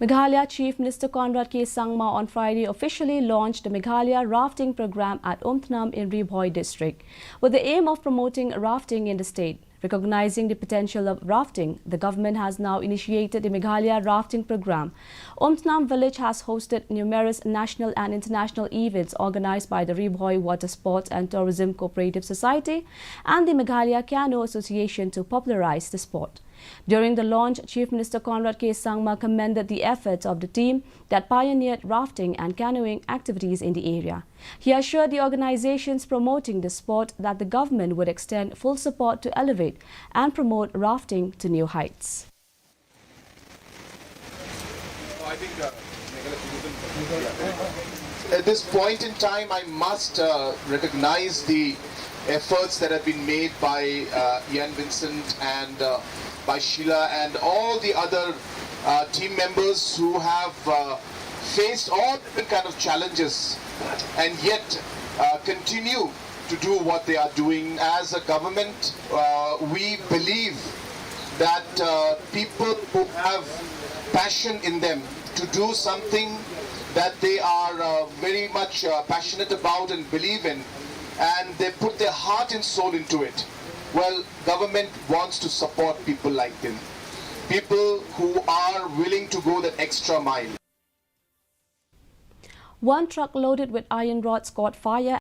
Meghalaya Chief Minister Conrad K. Sangma on Friday officially launched the Meghalaya Rafting Program at Umthnam in Bhoi district, with the aim of promoting rafting in the state. Recognizing the potential of rafting, the government has now initiated the Meghalaya Rafting Program. Umthnam village has hosted numerous national and international events organized by the Bhoi Water Sports and Tourism Cooperative Society and the Meghalaya Canoe Association to popularize the sport. During the launch, Chief Minister Conrad K. Sangma commended the efforts of the team that pioneered rafting and canoeing activities in the area. He assured the organizations promoting the sport that the government would extend full support to elevate and promote rafting to new heights. At this point in time, I must recognize the efforts that have been made by Ian Vincent and by Sheila and all the other team members who have faced all different kind of challenges and yet continue to do what they are doing. As a government, we believe that people who have passion in them to do something that they are very much passionate about and believe in, and they put their heart and soul into it. Well, government wants to support people like them, people who are willing to go that extra mile. One truck loaded with iron rods caught fire